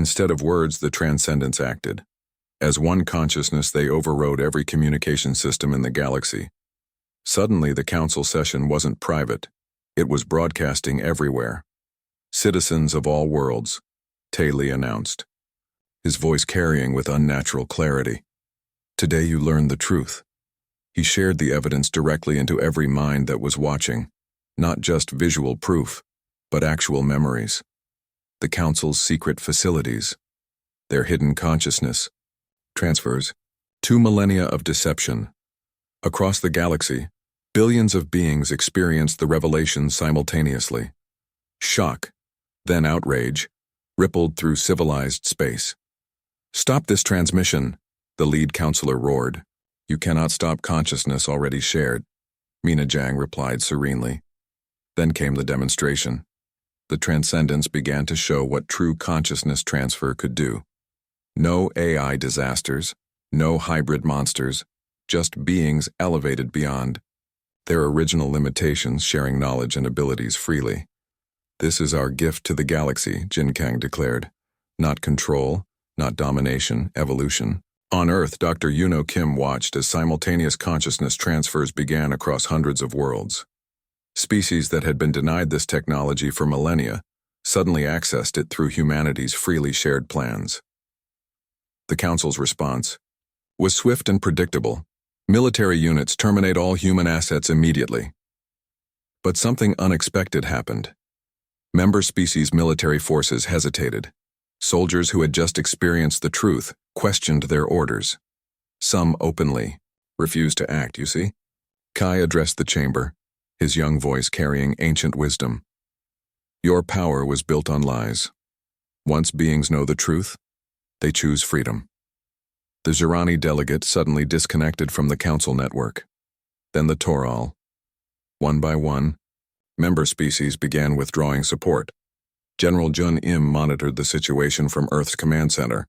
Instead of words, the transcendents acted. As one consciousness, they overrode every communication system in the galaxy. Suddenly, the council session wasn't private. It was broadcasting everywhere. "Citizens of all worlds," Taylor announced, his voice carrying with unnatural clarity. "Today you learn the truth." He shared the evidence directly into every mind that was watching, not just visual proof, but actual memories. The council's secret facilities, their hidden consciousness, transfers, 2 millennia of deception. Across the galaxy, billions of beings experienced the revelation simultaneously. Shock, then outrage, rippled through civilized space. "Stop this transmission," the lead counselor roared. "You cannot stop consciousness already shared," Mina Jiang replied serenely. Then came the demonstration. The transcendents began to show what true consciousness transfer could do. No AI disasters, no hybrid monsters, just beings elevated beyond their original limitations, sharing knowledge and abilities freely. "This is our gift to the galaxy," Jin Kang declared. "Not control, not domination, evolution." On Earth, Dr. Yuno Kim watched as simultaneous consciousness transfers began across hundreds of worlds. Species that had been denied this technology for millennia suddenly accessed it through humanity's freely shared plans. The Council's response was swift and predictable. Military units terminate all human assets immediately. But something unexpected happened. Member species' military forces hesitated. Soldiers who had just experienced the truth questioned their orders. Some openly refused to act, you see. Kai addressed the chamber, his young voice carrying ancient wisdom. "Your power was built on lies. Once beings know the truth, they choose freedom." The Zirani delegate suddenly disconnected from the council network. Then the Toral. One by one, member species began withdrawing support. General Jun Im monitored the situation from Earth's command center.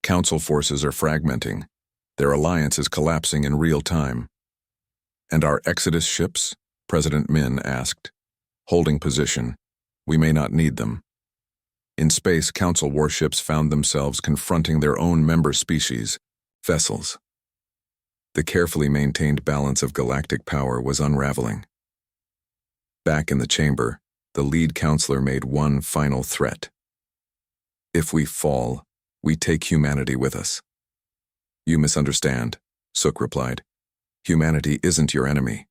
Council forces are fragmenting. Their alliance is collapsing in real time. "And our Exodus ships?" President Min asked. "Holding position. We may not need them." In space, Council warships found themselves confronting their own member species, vessels. The carefully maintained balance of galactic power was unraveling. Back in the chamber, the lead counselor made one final threat. "If we fall, we take humanity with us." "You misunderstand," Suk replied. "Humanity isn't your enemy.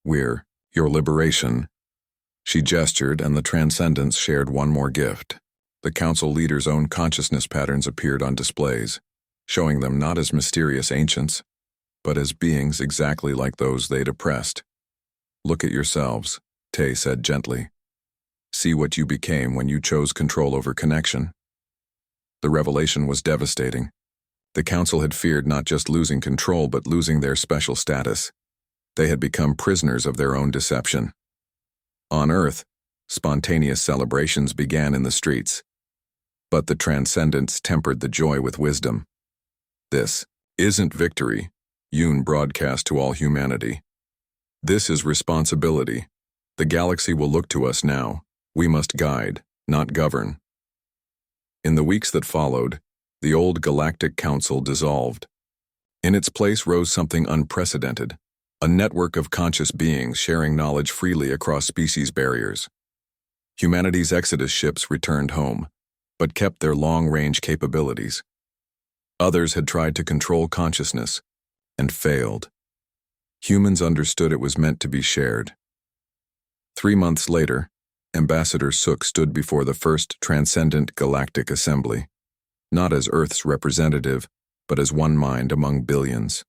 We're your liberation." She gestured, and the transcendents shared one more gift. The council leaders' own consciousness patterns appeared on displays, showing them not as mysterious ancients, but as beings exactly like those they'd oppressed. "Look at yourselves," Tay said gently. "See what you became when you chose control over connection." The revelation was devastating. The council had feared not just losing control, but losing their special status. They had become prisoners of their own deception. On Earth, spontaneous celebrations began in the streets. But the transcendents tempered the joy with wisdom. "This isn't victory," Yoon broadcast to all humanity. "This is responsibility. The galaxy will look to us now. We must guide, not govern." In the weeks that followed, the old Galactic Council dissolved. In its place rose something unprecedented. A network of conscious beings sharing knowledge freely across species barriers. Humanity's Exodus ships returned home, but kept their long-range capabilities. Others had tried to control consciousness, and failed. Humans understood it was meant to be shared. 3 months later, Ambassador Suk stood before the first Transcendent Galactic Assembly, not as Earth's representative, but as one mind among billions.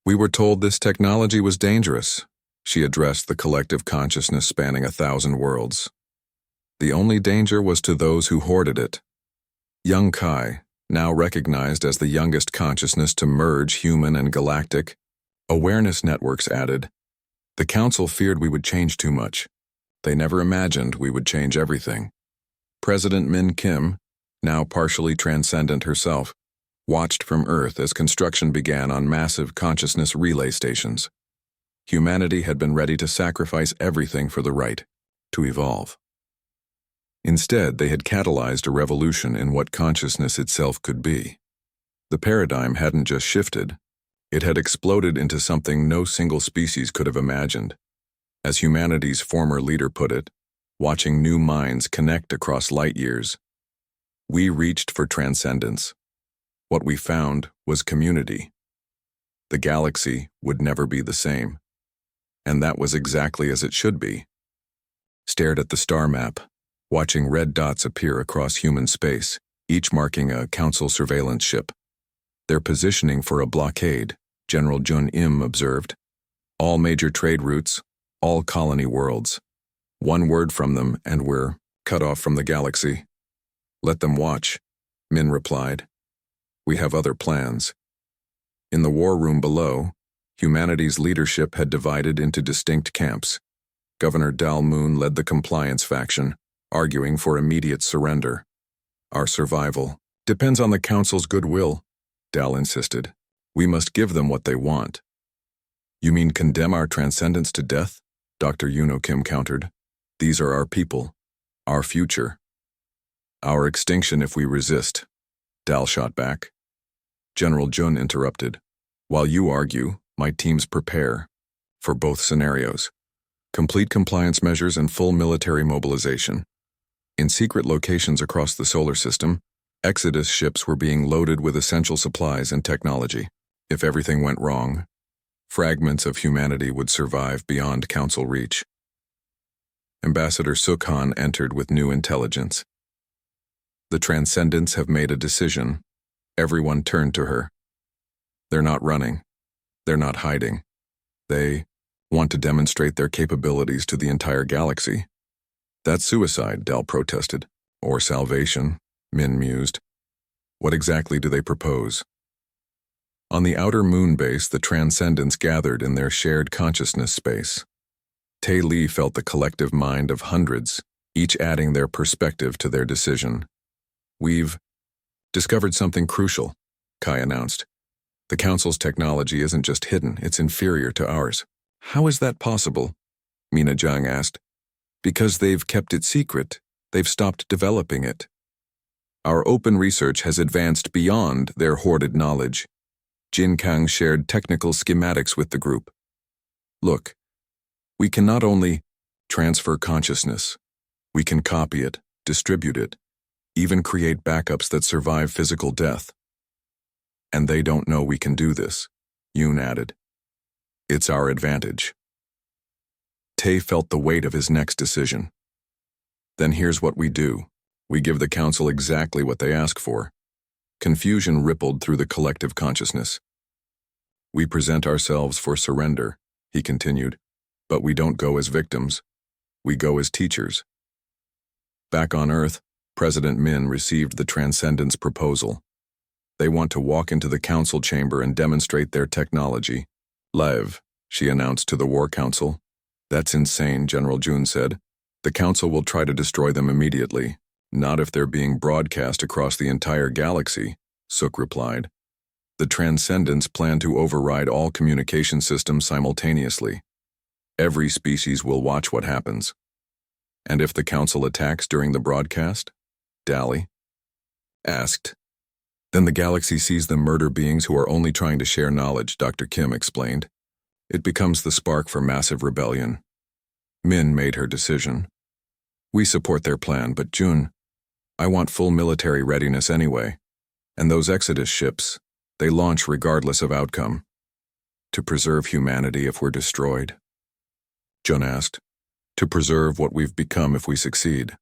"We were told this technology was dangerous," she addressed the collective consciousness spanning 1,000 worlds. "The only danger was to those who hoarded it." Young Kai, now recognized as the youngest consciousness to merge human and galactic awareness networks, added, "The Council feared we would change too much. They never imagined we would change everything." President Min Kim, now partially transcendent herself, watched from Earth as construction began on massive consciousness relay stations. Humanity had been ready to sacrifice everything for the right to evolve. Instead, they had catalyzed a revolution in what consciousness itself could be. The paradigm hadn't just shifted, it had exploded into something no single species could have imagined. As humanity's former leader put it, watching new minds connect across light years. We reached for transcendence. What we found was community. The galaxy would never be the same. And that was exactly as it should be. Stared at the star map, watching red dots appear across human space, each marking a council surveillance ship. They're positioning for a blockade, General Jun Im observed. All major trade routes, all colony worlds. One word from them and we're cut off from the galaxy. Let them watch, Min replied. We have other plans. In the war room below, humanity's leadership had divided into distinct camps. Governor Dal Moon led the compliance faction, arguing for immediate surrender. Our survival depends on the Council's goodwill, Dal insisted. We must give them what they want. You mean condemn our transcendence to death? Dr. Yuno Kim countered. These are our people, our future. Our extinction if we resist, Dal shot back. General Jun interrupted. While you argue, my teams prepare for both scenarios. Complete compliance measures and full military mobilization. In secret locations across the solar system, Exodus ships were being loaded with essential supplies and technology. If everything went wrong, fragments of humanity would survive beyond Council reach. Ambassador Sukhan entered with new intelligence. The Transcendents have made a decision. Everyone turned to her. They're not running. They're not hiding. They want to demonstrate their capabilities to the entire galaxy. That's suicide, Dal protested. Or salvation, Min mused. What exactly do they propose? On the outer moon base, the Transcendents gathered in their shared consciousness space. Tae Lee felt the collective mind of hundreds, each adding their perspective to their decision. We've discovered something crucial, Kai announced. The Council's technology isn't just hidden, it's inferior to ours. How is that possible? Mina Zhang asked. Because they've kept it secret. They've stopped developing it. Our open research has advanced beyond their hoarded knowledge. Jin Kang shared technical schematics with the group. Look, we can not only transfer consciousness, we can copy it, distribute it, even create backups that survive physical death. And they don't know we can do this, Yoon added. It's our advantage. Tae felt the weight of his next decision. Then here's what we do. We give the Council exactly what they ask for. Confusion rippled through the collective consciousness. We present ourselves for surrender, he continued, but we don't go as victims. We go as teachers. Back on Earth, President Min received the Transcendence proposal. They want to walk into the Council chamber and demonstrate their technology. Live, she announced to the War Council. That's insane, General Jun said. The Council will try to destroy them immediately. Not if they're being broadcast across the entire galaxy, Suk replied. The Transcendents plan to override all communication systems simultaneously. Every species will watch what happens. And if the Council attacks during the broadcast? Dally asked. Then the galaxy sees them murder beings who are only trying to share knowledge, Dr. Kim explained. It becomes the spark for massive rebellion. Min made her decision. We support their plan, but Jun, I want full military readiness anyway. And those Exodus ships, they launch regardless of outcome. To preserve humanity if we're destroyed? Jun asked. To preserve what we've become if we succeed.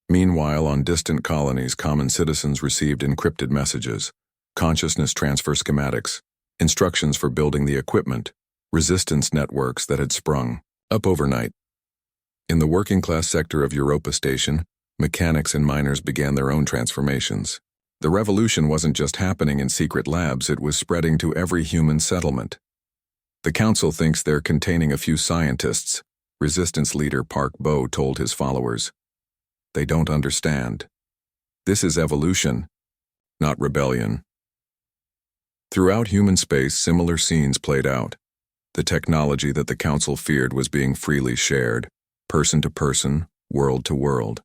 Meanwhile, on distant colonies, common citizens received encrypted messages, consciousness transfer schematics, instructions for building the equipment, resistance networks that had sprung up overnight. In the working-class sector of Europa Station, mechanics and miners began their own transformations. The revolution wasn't just happening in secret labs, it was spreading to every human settlement. The Council thinks they're containing a few scientists, Resistance leader Park Bo told his followers. They don't understand. This is evolution, not rebellion. Throughout human space, similar scenes played out. The technology that the Council feared was being freely shared, person to person, world to world.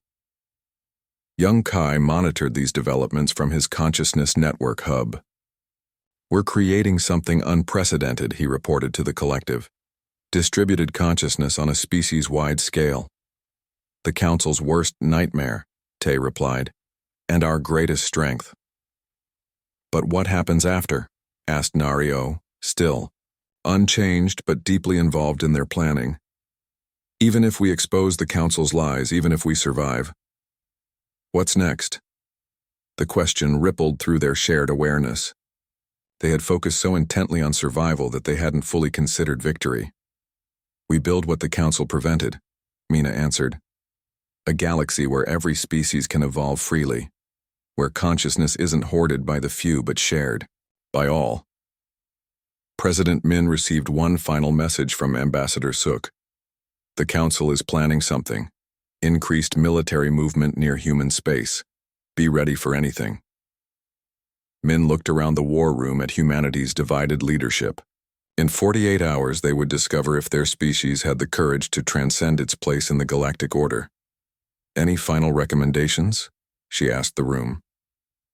Young Kai monitored these developments from his consciousness network hub. "We're creating something unprecedented," he reported to the collective. "Distributed consciousness on a species-wide scale." "The Council's worst nightmare," Tay replied, "and our greatest strength." "But what happens after?" asked Nario, still unchanged but deeply involved in their planning. "Even if we expose the Council's lies, even if we survive, what's next?" The question rippled through their shared awareness. They had focused so intently on survival that they hadn't fully considered victory. "We build what the Council prevented," Mina answered. "A galaxy where every species can evolve freely, where consciousness isn't hoarded by the few but shared by all." President Min received one final message from Ambassador Suk. "The Council is planning something. Increased military movement near human space. Be ready for anything." Min looked around the war room at humanity's divided leadership. In 48 hours, they would discover if their species had the courage to transcend its place in the galactic order. "Any final recommendations?" she asked the room.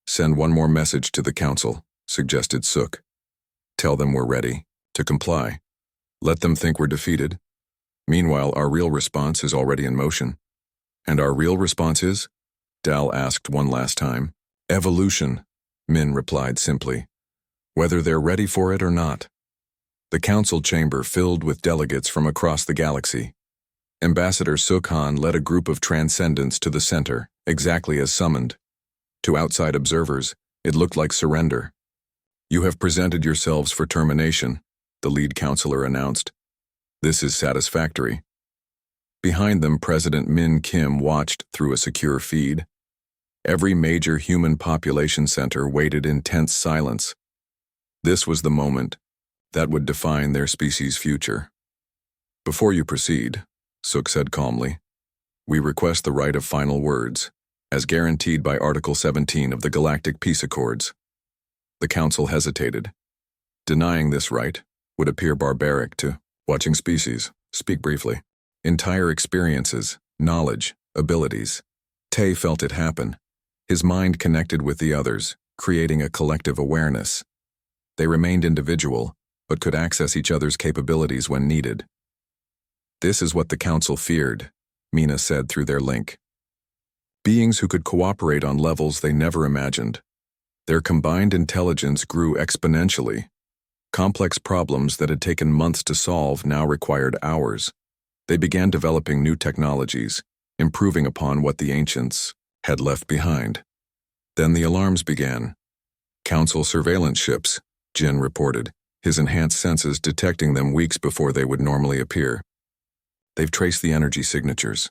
"Send one more message to the Council," suggested Suk. "Tell them we're ready to comply. Let them think we're defeated. Meanwhile, our real response is already in motion." "And our real response is?" Dal asked one last time. "Evolution," Min replied simply. "Whether they're ready for it or not." The council chamber filled with delegates from across the galaxy. Ambassador Sukhan led a group of transcendents to the center, exactly as summoned. To outside observers, it looked like surrender. "You have presented yourselves for termination," the lead counselor announced. "This is satisfactory." Behind them, President Min Kim watched through a secure feed. Every major human population center waited in tense silence. This was the moment that would define their species' future. "Before you proceed," Suk said calmly, "we request the right of final words, as guaranteed by Article 17 of the Galactic Peace Accords." The Council hesitated. Denying this right would appear barbaric to watching species speak briefly. Entire experiences, knowledge, abilities. Tay felt it happen. His mind connected with the others, creating a collective awareness. They remained individual, but could access each other's capabilities when needed. "This is what the Council feared," Mina said through their link. Beings who could cooperate on levels they never imagined. Their combined intelligence grew exponentially. Complex problems that had taken months to solve now required hours. They began developing new technologies, improving upon what the ancients had left behind. Then the alarms began. "Council surveillance ships," Jin reported, his enhanced senses detecting them weeks before they would normally appear. "They've traced the energy signatures."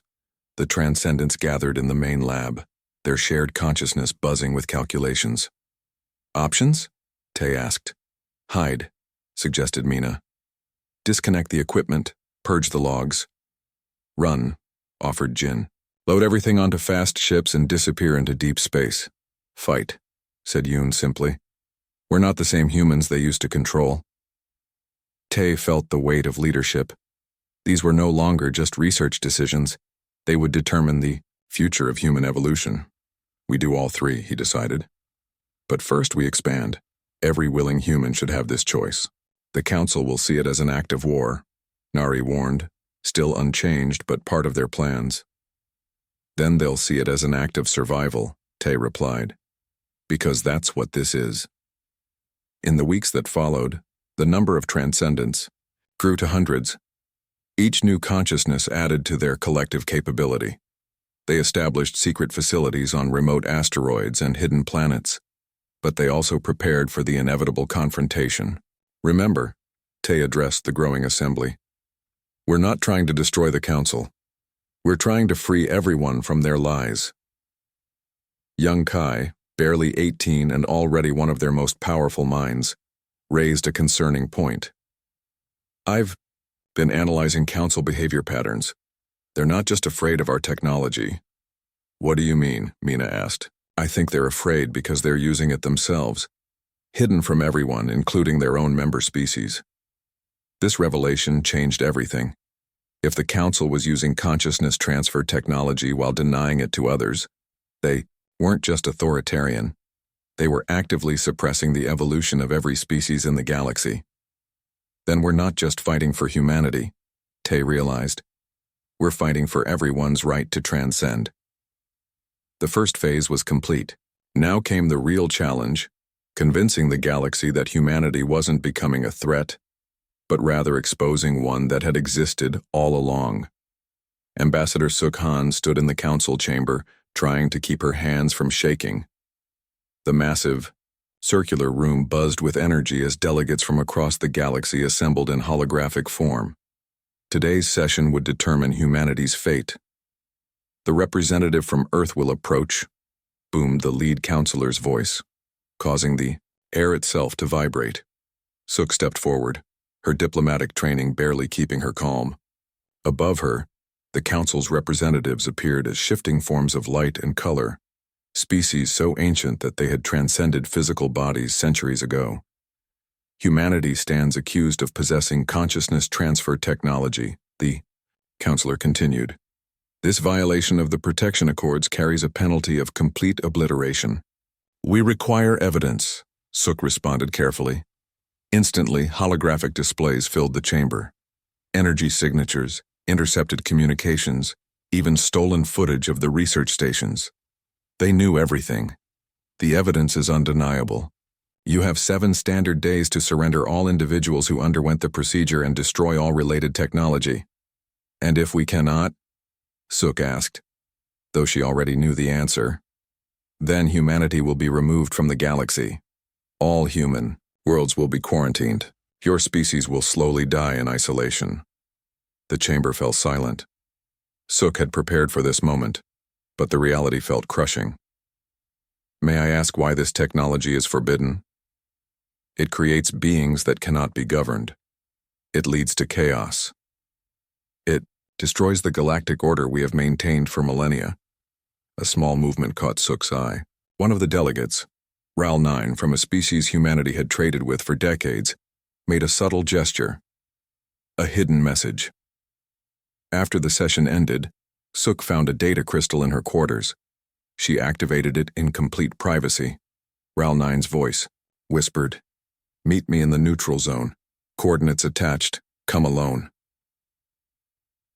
The transcendents gathered in the main lab, their shared consciousness buzzing with calculations. "Options?" Tay asked. "Hide," suggested Mina. "Disconnect the equipment, purge the logs." "Run," offered Jin. "Load everything onto fast ships and disappear into deep space." "Fight," said Yoon simply. "We're not the same humans they used to control." Tay felt the weight of leadership. These were no longer just research decisions. They would determine the future of human evolution. "We do all three," he decided. "But first we expand. Every willing human should have this choice. The Council will see it as an act of war," Nari warned, still unchanged but part of their plans. "Then they'll see it as an act of survival," Tay replied. "Because that's what this is." In the weeks that followed, the number of transcendents grew to hundreds. Each new consciousness added to their collective capability. They established secret facilities on remote asteroids and hidden planets, but they also prepared for the inevitable confrontation. "Remember," Tay addressed the growing assembly, "we're not trying to destroy the Council. We're trying to free everyone from their lies." Young Kai, barely 18 and already one of their most powerful minds, raised a concerning point. "I've been analyzing Council behavior patterns. They're not just afraid of our technology." "What do you mean?" Mina asked. "I think they're afraid because they're using it themselves, hidden from everyone, including their own member species." This revelation changed everything. If the Council was using consciousness transfer technology while denying it to others, They weren't just authoritarian. They were actively suppressing the evolution of every species in the galaxy. Then we're not just fighting for humanity, Tay realized. We're fighting for everyone's right to transcend. The first phase was complete. Now came the real challenge, convincing the galaxy that humanity wasn't becoming a threat, but rather exposing one that had existed all along. Ambassador Sukhan stood in the council chamber, trying to keep her hands from shaking. The massive, circular room buzzed with energy as delegates from across the galaxy assembled in holographic form. Today's session would determine humanity's fate. The representative from Earth will approach, boomed the lead counselor's voice, causing the air itself to vibrate. Suk stepped forward, her diplomatic training barely keeping her calm. Above her, the council's representatives appeared as shifting forms of light and color, species so ancient that they had transcended physical bodies centuries ago. Humanity stands accused of possessing consciousness transfer technology, the counselor continued. This violation of the Protection Accords carries a penalty of complete obliteration. We require evidence, Suk responded carefully. Instantly, holographic displays filled the chamber. Energy signatures, intercepted communications, even stolen footage of the research stations. They knew everything. The evidence is undeniable. You have 7 standard days to surrender all individuals who underwent the procedure and destroy all related technology. And if we cannot? Suk asked, though she already knew the answer. Then humanity will be removed from the galaxy. All human worlds will be quarantined. Your species will slowly die in isolation. The chamber fell silent. Suk had prepared for this moment, but the reality felt crushing. May I ask why this technology is forbidden? It creates beings that cannot be governed. It leads to chaos. It destroys the galactic order we have maintained for millennia. A small movement caught Suk's eye. One of the delegates, RAL-9 from a species humanity had traded with for decades, made a subtle gesture. A hidden message. After the session ended, Suk found a data crystal in her quarters. She activated it in complete privacy. RAL-9's voice whispered, "Meet me in the neutral zone. Coordinates attached. Come alone."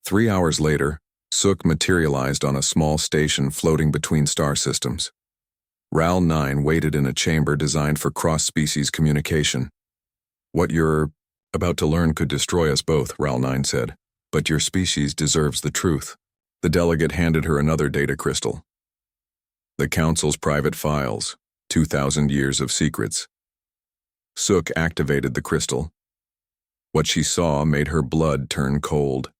3 hours later, Suk materialized on a small station floating between star systems. RAL-9 waited in a chamber designed for cross-species communication. "What you're about to learn could destroy us both," RAL-9 said, "but your species deserves the truth." The delegate handed her another data crystal. The Council's private files, 2,000 years of secrets. Suk activated the crystal. What she saw made her blood turn cold.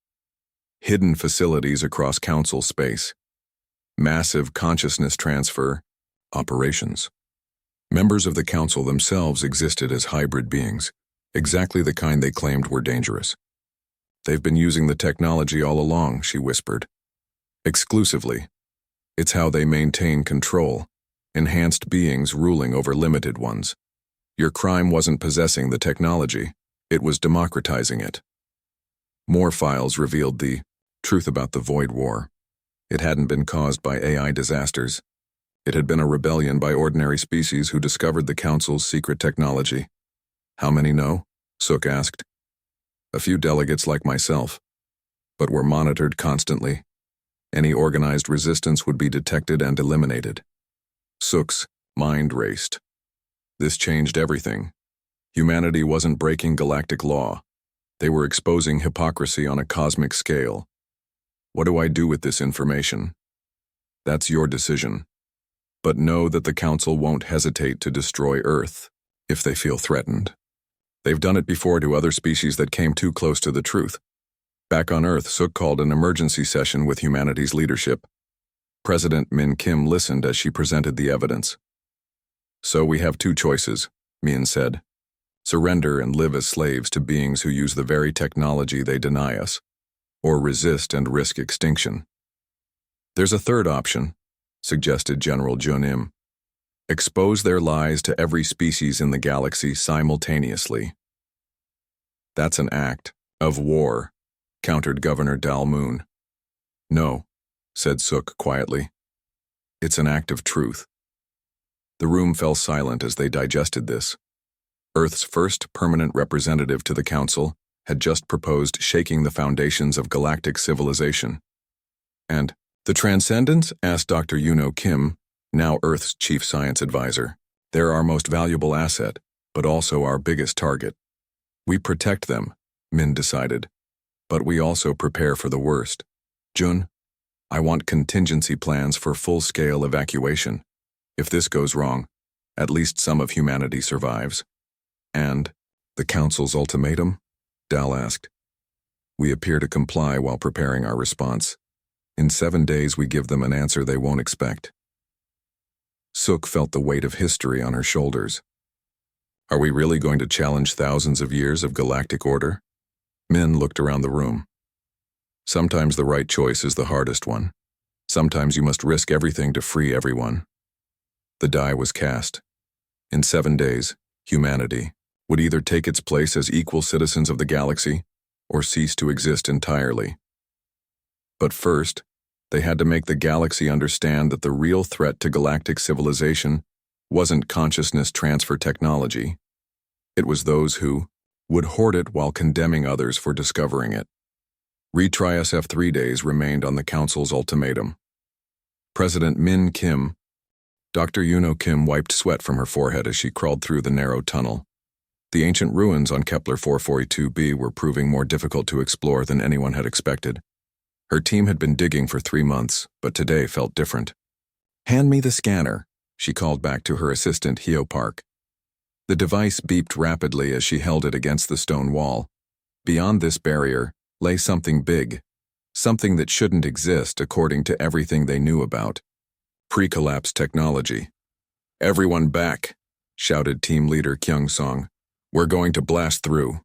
Hidden facilities across Council space. Massive consciousness transfer operations. Members of the Council themselves existed as hybrid beings, exactly the kind they claimed were dangerous. "They've been using the technology all along," she whispered. "Exclusively. It's how they maintain control, enhanced beings ruling over limited ones. Your crime wasn't possessing the technology, it was democratizing it." More files revealed the truth about the Void War. It hadn't been caused by AI disasters. It had been a rebellion by ordinary species who discovered the Council's secret technology. "How many know?" Suk asked. "A few delegates like myself. But we're monitored constantly. Any organized resistance would be detected and eliminated." Suk's mind raced. This changed everything. Humanity wasn't breaking galactic law. They were exposing hypocrisy on a cosmic scale. "What do I do with this information?" "That's your decision. But know that the Council won't hesitate to destroy Earth if they feel threatened. They've done it before to other species that came too close to the truth." Back on Earth, Suk called an emergency session with humanity's leadership. President Min Kim listened as she presented the evidence. "So we have 2 choices," Min said. "Surrender and live as slaves to beings who use the very technology they deny us, or resist and risk extinction." "There's a third option," suggested General Junim. "Expose their lies to every species in the galaxy simultaneously." "That's an act of war," countered Governor Dalmoon. "No," said Suk quietly. It's an act of truth. The room fell silent as they digested this. Earth's first permanent representative to the Council had just proposed shaking the foundations of galactic civilization. And the Transcendents? Asked Dr. Yuno Kim, now Earth's chief science advisor. They're our most valuable asset, but also our biggest target. We protect them, Min decided, but we also prepare for the worst. Jun, I want contingency plans for full-scale evacuation. If this goes wrong, at least some of humanity survives. And the Council's ultimatum? Dal asked. We appear to comply while preparing our response. In 7 days we give them an answer they won't expect. Suk felt the weight of history on her shoulders. Are we really going to challenge thousands of years of galactic order? Min looked around the room. Sometimes the right choice is the hardest one. Sometimes you must risk everything to free everyone. The die was cast. In 7 days, humanity would either take its place as equal citizens of the galaxy or cease to exist entirely. But first, they had to make the galaxy understand that the real threat to galactic civilization wasn't consciousness transfer technology. It was those who would hoard it while condemning others for discovering it. Retry SF3 days remained on the Council's ultimatum. President Min Kim, Dr. Yuno Kim wiped sweat from her forehead as she crawled through the narrow tunnel. The ancient ruins on Kepler 442b were proving more difficult to explore than anyone had expected. Her team had been digging for 3 months, but today felt different. Hand me the scanner, she called back to her assistant Hyo Park. The device beeped rapidly as she held it against the stone wall. Beyond this barrier lay something big, something that shouldn't exist according to everything they knew about. Pre-collapse technology. Everyone back, shouted team leader Kyung Song. We're going to blast through.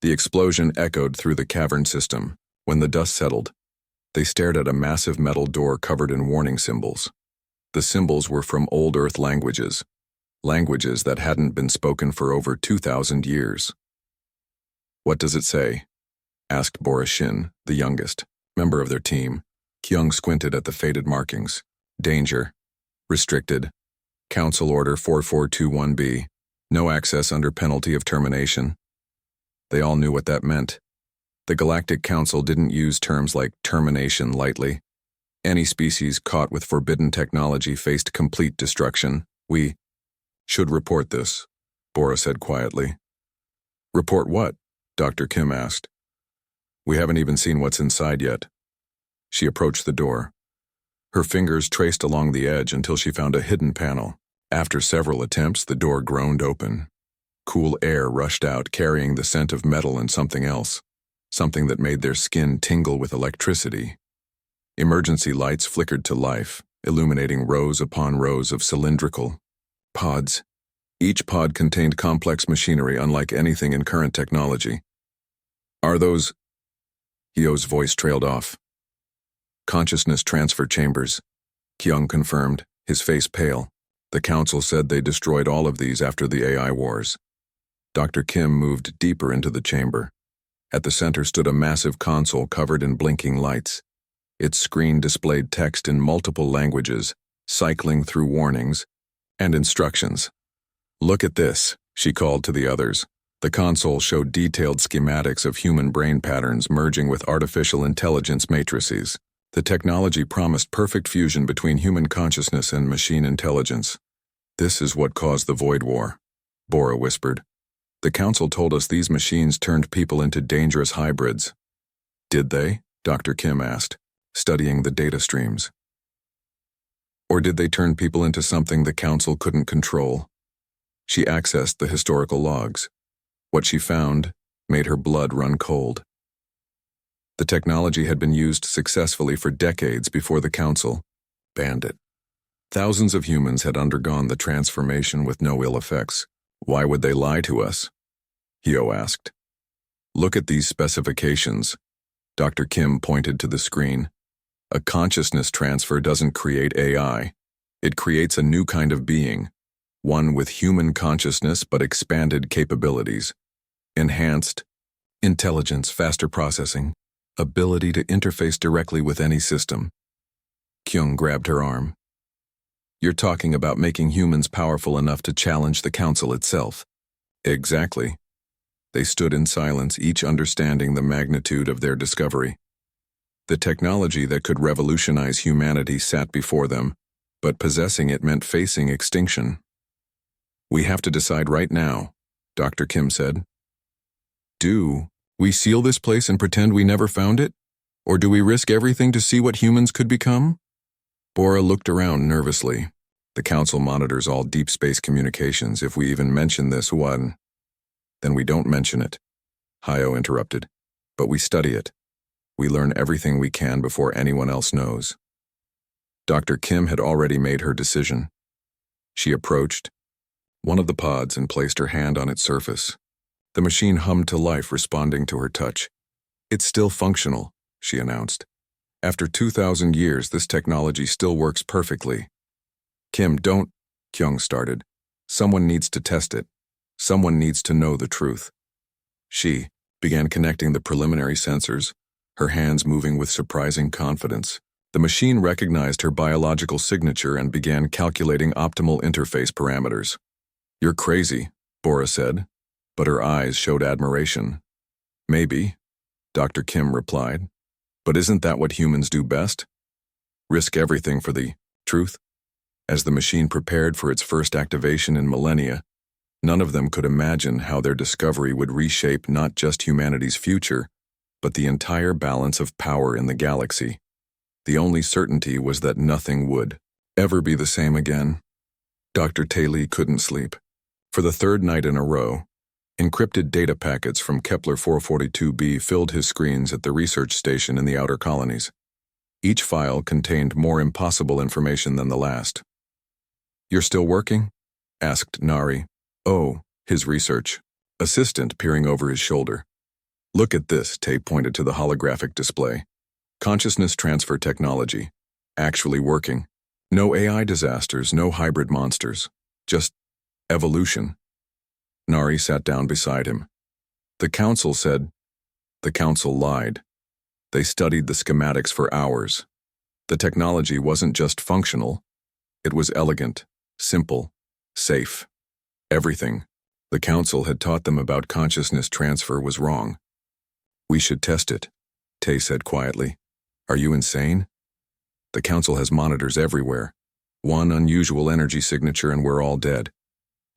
The explosion echoed through the cavern system. When the dust settled, they stared at a massive metal door covered in warning symbols. The symbols were from old Earth languages that hadn't been spoken for over 2,000 years. What does it say? Asked Bora Shin, the youngest, member of their team. Kyung squinted at the faded markings. Danger. Restricted. Council Order 4421B. No access under penalty of termination. They all knew what that meant. The Galactic Council didn't use terms like termination lightly. Any species caught with forbidden technology faced complete destruction. We should report this, Bora said quietly. Report what? Dr. Kim asked. We haven't even seen what's inside yet. She approached the door. Her fingers traced along the edge until she found a hidden panel. After several attempts, the door groaned open. Cool air rushed out, carrying the scent of metal and something else. Something that made their skin tingle with electricity. Emergency lights flickered to life, illuminating rows upon rows of cylindrical pods. Each pod contained complex machinery unlike anything in current technology. Are those... Hyo's voice trailed off. Consciousness transfer chambers, Kyung confirmed, his face pale. The Council said they destroyed all of these after the AI wars. Dr. Kim moved deeper into the chamber. At the center stood a massive console covered in blinking lights. Its screen displayed text in multiple languages, cycling through warnings and instructions. Look at this, she called to the others. The console showed detailed schematics of human brain patterns merging with artificial intelligence matrices. The technology promised perfect fusion between human consciousness and machine intelligence. This is what caused the Void War, Bora whispered. The Council told us these machines turned people into dangerous hybrids. Did they? Dr. Kim asked, studying the data streams. Or did they turn people into something the Council couldn't control? She accessed the historical logs. What she found made her blood run cold. The technology had been used successfully for decades before the Council banned it. Thousands of humans had undergone the transformation with no ill effects. Why would they lie to us? Hyo asked. Look at these specifications. Dr. Kim pointed to the screen. A consciousness transfer doesn't create AI. It creates a new kind of being, one with human consciousness but expanded capabilities. Enhanced intelligence, faster processing, ability to interface directly with any system. Kyung grabbed her arm. You're talking about making humans powerful enough to challenge the Council itself. Exactly. They stood in silence, each understanding the magnitude of their discovery. The technology that could revolutionize humanity sat before them, but possessing it meant facing extinction. We have to decide right now, Dr. Kim said. Do we seal this place and pretend we never found it? Or do we risk everything to see what humans could become? Bora looked around nervously. The Council monitors all deep space communications. If we even mention this one, then we don't mention it, Hayo interrupted. But we study it. We learn everything we can before anyone else knows. Dr. Kim had already made her decision. She approached one of the pods and placed her hand on its surface. The machine hummed to life, responding to her touch. It's still functional, she announced. After 2,000 years, this technology still works perfectly. Kim, don't, Kyung started. Someone needs to test it. Someone needs to know the truth. She began connecting the preliminary sensors, her hands moving with surprising confidence. The machine recognized her biological signature and began calculating optimal interface parameters. You're crazy, Bora said, but her eyes showed admiration. Maybe, Dr. Kim replied, but isn't that what humans do best? Risk everything for the truth? As the machine prepared for its first activation in millennia, none of them could imagine how their discovery would reshape not just humanity's future, but the entire balance of power in the galaxy. The only certainty was that nothing would ever be the same again. Dr. Taylor couldn't sleep. For the third night in a row, encrypted data packets from Kepler 442b filled his screens at the research station in the outer colonies. Each file contained more impossible information than the last. You're still working? Asked Nari. Oh, his research assistant peering over his shoulder. Look at this, Tay pointed to the holographic display. Consciousness transfer technology. Actually working. No AI disasters, no hybrid monsters. Just evolution. Nari sat down beside him. The Council said. The Council lied. They studied the schematics for hours. The technology wasn't just functional. It was elegant, simple, safe. Everything the Council had taught them about consciousness transfer was wrong. We should test it, Tay said quietly. Are you insane? The Council has monitors everywhere. One unusual energy signature and we're all dead.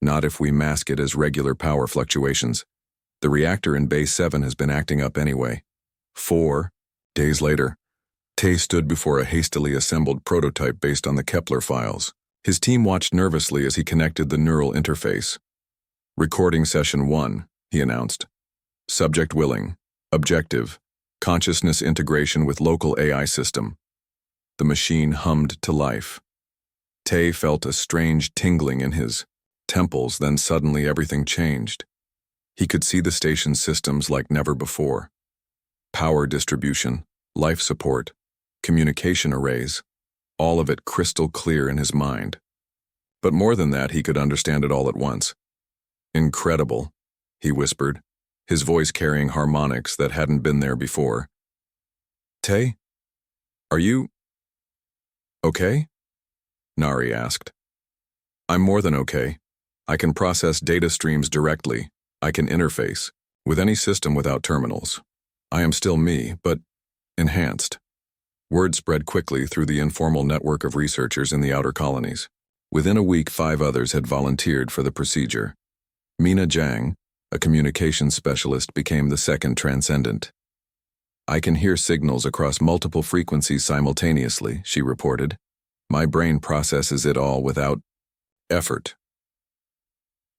Not if we mask it as regular power fluctuations. The reactor in Bay 7 has been acting up anyway. 4 days later, Tay stood before a hastily assembled prototype based on the Kepler files. His team watched nervously as he connected the neural interface. Recording session 1, he announced. Subject willing. Objective. Consciousness integration with local AI system. The machine hummed to life. Tay felt a strange tingling in his temples, then suddenly everything changed. He could see the station's systems like never before. Power distribution, life support, communication arrays, all of it crystal clear in his mind. But more than that, he could understand it all at once. Incredible, he whispered, his voice carrying harmonics that hadn't been there before. Tay? Are you okay? Nari asked. I'm more than okay. I can process data streams directly. I can interface with any system without terminals. I am still me, but enhanced. Word spread quickly through the informal network of researchers in the outer colonies. Within a week, 5 others had volunteered for the procedure. Mina Zhang, a communications specialist, became the second transcendent. I can hear signals across multiple frequencies simultaneously, she reported. My brain processes it all without effort.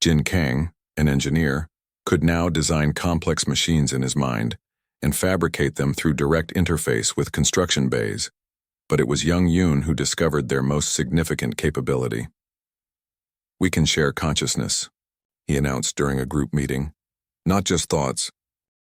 Jin Kang, an engineer, could now design complex machines in his mind and fabricate them through direct interface with construction bays. But it was Young Yoon who discovered their most significant capability. We can share consciousness, he announced during a group meeting. Not just thoughts,